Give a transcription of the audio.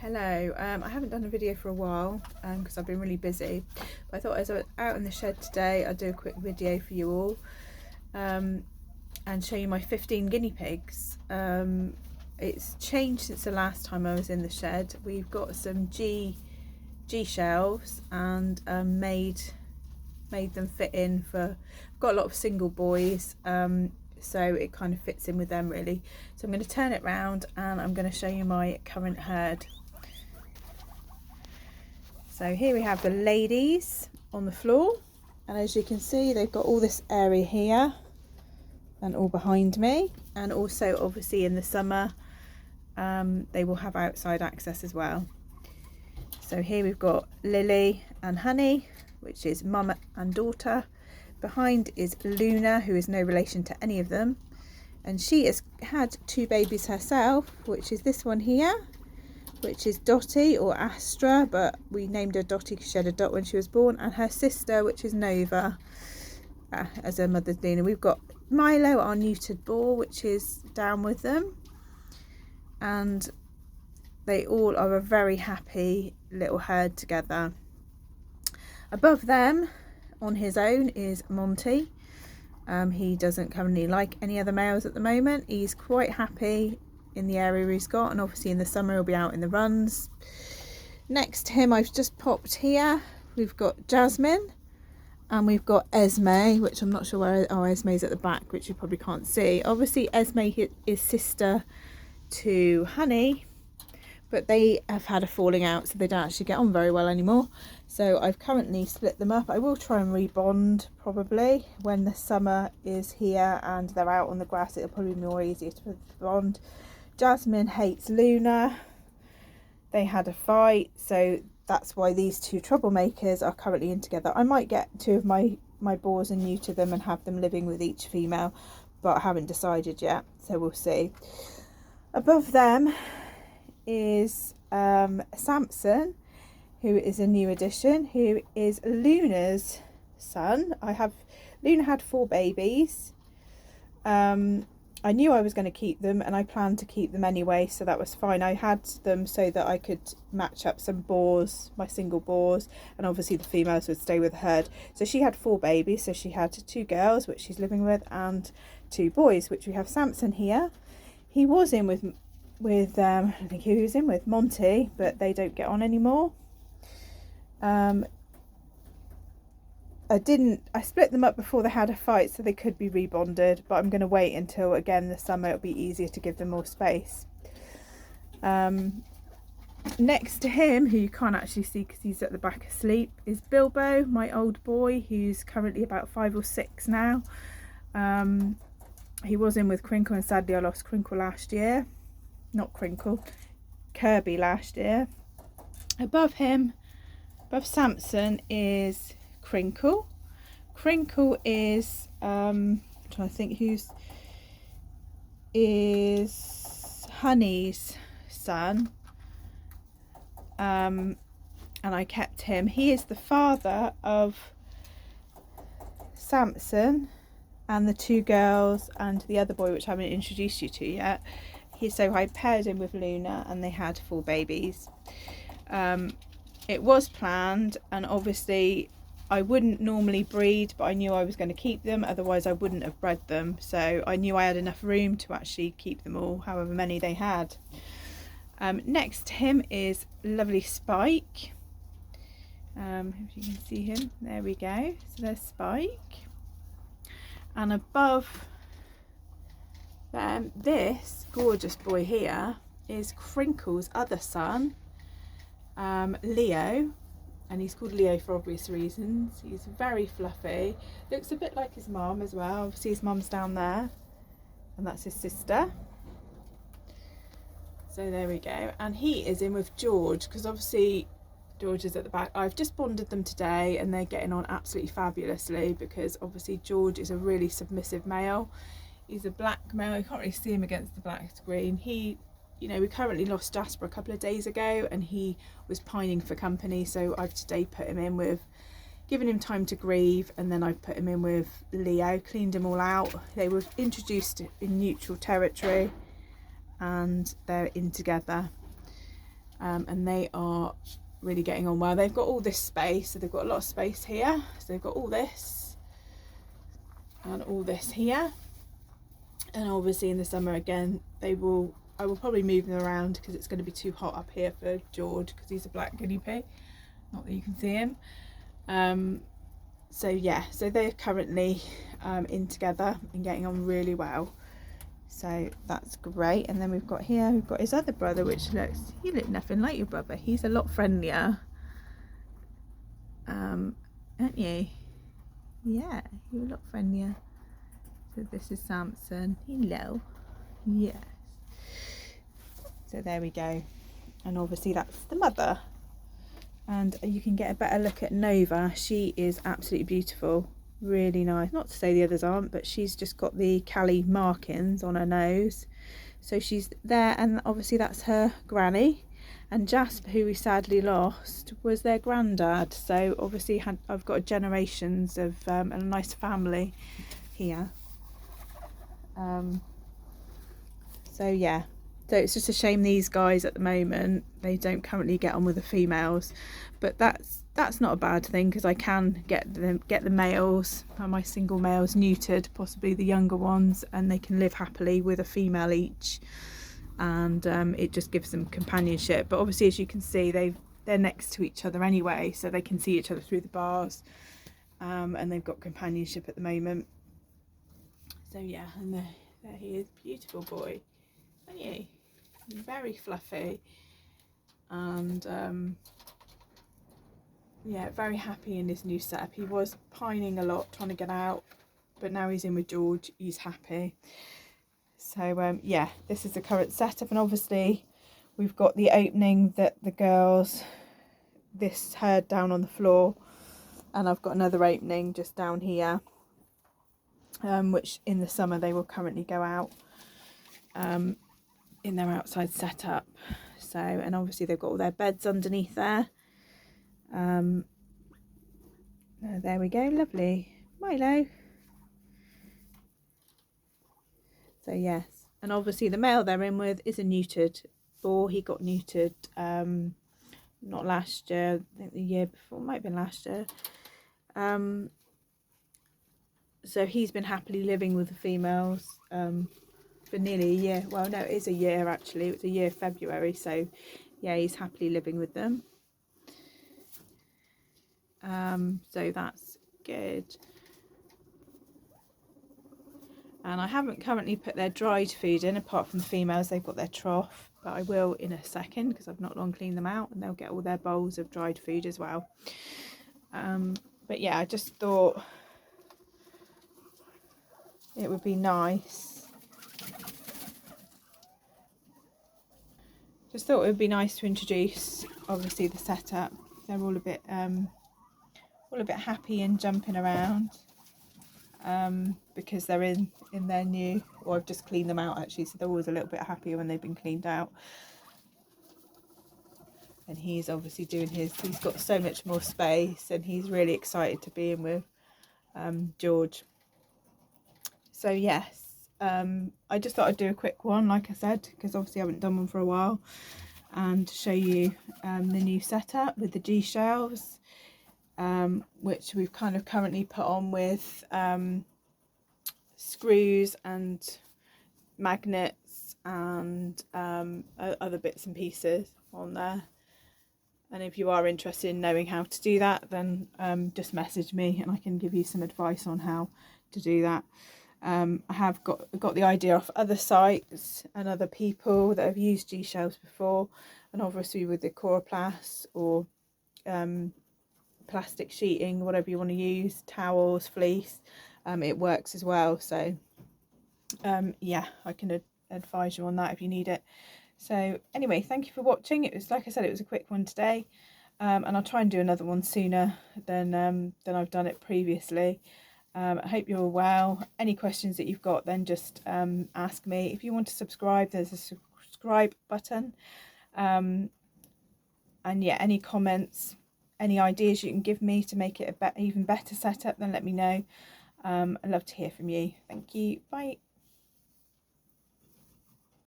Hello, I haven't done a video for a while because I've been really busy, but I thought as I was out in the shed today I'd do a quick video for you all and show you my 15 guinea pigs. It's changed since the last time I was in the shed. We've got some G shelves and made them fit in for, I've got a lot of single boys, so it kind of fits in with them really. So I'm going to turn it round and I'm going to show you my current herd. So here we have the ladies on the floor, and as you can see they've got all this area here and all behind me, and also obviously in the summer they will have outside access as well. So here we've got Lily and Honey, which is mum and daughter. Behind is Luna, who is no relation to any of them, and she has had two babies herself, which is this one here, which is Dottie or Astra, but we named her Dottie because she had a dot when she was born, and her sister, which is Nova, as her mother's Luna. We've got Milo, our neutered boar, which is down with them, and they all are a very happy little herd together. Above them on his own is Monty. He doesn't currently like any other males at the moment. He's quite happy in the area he's got, and obviously in the summer he'll be out in the runs. Next to him, I've just popped here, we've got Jasmine and we've got Esme, which I'm not sure where, oh, Esme's at the back, which you probably can't see. Obviously Esme is sister to Honey, but they have had a falling out, so they don't actually get on very well anymore. So I've currently split them up. I will try and rebond probably when the summer is here and they're out on the grass. It'll probably be more easier to bond. Jasmine hates Luna. They had a fight, so that's why these two troublemakers are currently in together. I might get two of my boars and neuter them and have them living with each female, but I haven't decided yet, so we'll see. Above them is Samson, who is a new addition, who is Luna's son. Luna had 4 babies. I knew I was going to keep them, and I planned to keep them anyway, so that was fine. I had them so that I could match up some boars, my single boars, and obviously the females would stay with the herd. So she had 4 babies, so she had 2 girls, which she's living with, and 2 boys, which we have Samson here. He was in with I think he was in with Monty, but they don't get on anymore. I split them up before they had a fight so they could be rebonded, but I'm going to wait until again the summer. It'll be easier to give them more space. Next to him, who you can't actually see because he's at the back asleep, is Bilbo, my old boy, who's currently about 5 or 6 now. He was in with Crinkle, and sadly I lost Crinkle last year. Not Crinkle, Kirby last year. Above him, above Samson, is Crinkle. Crinkle is I'm trying to think is Honey's son, and I kept him. He is the father of Samson and the 2 girls and the other boy, which I haven't introduced you to yet. So I paired him with Luna, and they had 4 babies. It was planned, and obviously I wouldn't normally breed, but I knew I was going to keep them, otherwise I wouldn't have bred them. So I knew I had enough room to actually keep them all, however many they had. Next to him is lovely Spike. If you can see him, there we go. So there's Spike. And above them, this gorgeous boy here is Crinkle's other son, Leo. And he's called Leo for obvious reasons. He's very fluffy, looks a bit like his mum as well. Obviously his mum's down there, and that's his sister. So there we go. And he is in with George, because obviously George is at the back. I've just bonded them today, and they're getting on absolutely fabulously, because obviously George is a really submissive male. He's a black male. You can't really see him against the black screen. We currently lost Jasper a couple of days ago, and he was pining for company, so I've today put him in with, given him time to grieve, and then I've put him in with Leo, cleaned them all out. They were introduced in neutral territory, and they're in together. and they are really getting on well. They've got all this space, so they've got a lot of space here, so they've got all this and all this here, and obviously in the summer again I will probably move them around because it's going to be too hot up here for George because he's a black guinea pig, not that you can see him. So yeah, so they're currently in together and getting on really well, so that's great. And then we've got his other brother, which he looked nothing like your brother. He's a lot friendlier, aren't you? Yeah, you're a lot friendlier. So this is Samson. Hello. Yes. So there we go, and obviously that's the mother. And you can get a better look at Nova. She is absolutely beautiful, really nice. Not to say the others aren't, but she's just got the Cali markings on her nose, so she's there. And obviously that's her granny, and Jasper, who we sadly lost, was their granddad. So obviously I've got generations of a nice family here. So yeah, so it's just a shame these guys at the moment, they don't currently get on with the females, but that's not a bad thing because I can get the males, my single males, neutered, possibly the younger ones, and they can live happily with a female each, and it just gives them companionship. But obviously, as you can see, they're next to each other anyway, so they can see each other through the bars, and they've got companionship at the moment. So yeah, and there he is, beautiful boy, aren't you? Very fluffy, and yeah, very happy in his new setup. He was pining a lot trying to get out, but now he's in with George, he's happy. So yeah, this is the current setup, and obviously we've got the opening that the girls, this herd down on the floor, and I've got another opening just down here, which in the summer they will currently go out in their outside setup. So, and obviously they've got all their beds underneath there. There we go, lovely Milo. So yes, and obviously the male they're in with is a neutered boar. He got neutered not last year, I think the year before, might have been last year. So he's been happily living with the females for nearly a year. Well, no, it is a year actually. It's a year February, so yeah, he's happily living with them. So that's good. And I haven't currently put their dried food in, apart from the females. They've got their trough, but I will in a second because I've not long cleaned them out, and they'll get all their bowls of dried food as well. But yeah, I just thought it would be nice. Just thought it would be nice to introduce, obviously, the setup. They're all a bit happy and jumping around because they're in their new, or I've just cleaned them out actually, so they're always a little bit happier when they've been cleaned out. And he's obviously doing his, he's got so much more space, and he's really excited to be in with George. So yes, I just thought I'd do a quick one, like I said, because obviously I haven't done one for a while, and show you the new setup with the G shelves, which we've kind of currently put on with screws and magnets and other bits and pieces on there. And if you are interested in knowing how to do that, then just message me and I can give you some advice on how to do that. I have got the idea off other sites and other people that have used G shelves before, and obviously with the Coroplast or plastic sheeting, whatever you want to use, towels, fleece, it works as well. So yeah, I can advise you on that if you need it. So anyway, thank you for watching. It was, like I said, it was a quick one today, and I'll try and do another one sooner than I've done it previously. I hope you're well. Any questions that you've got, then just ask me. If you want to subscribe, there's a subscribe button. And yeah, any comments, any ideas you can give me to make it a even better setup, then let me know. I'd love to hear from you. Thank you. Bye.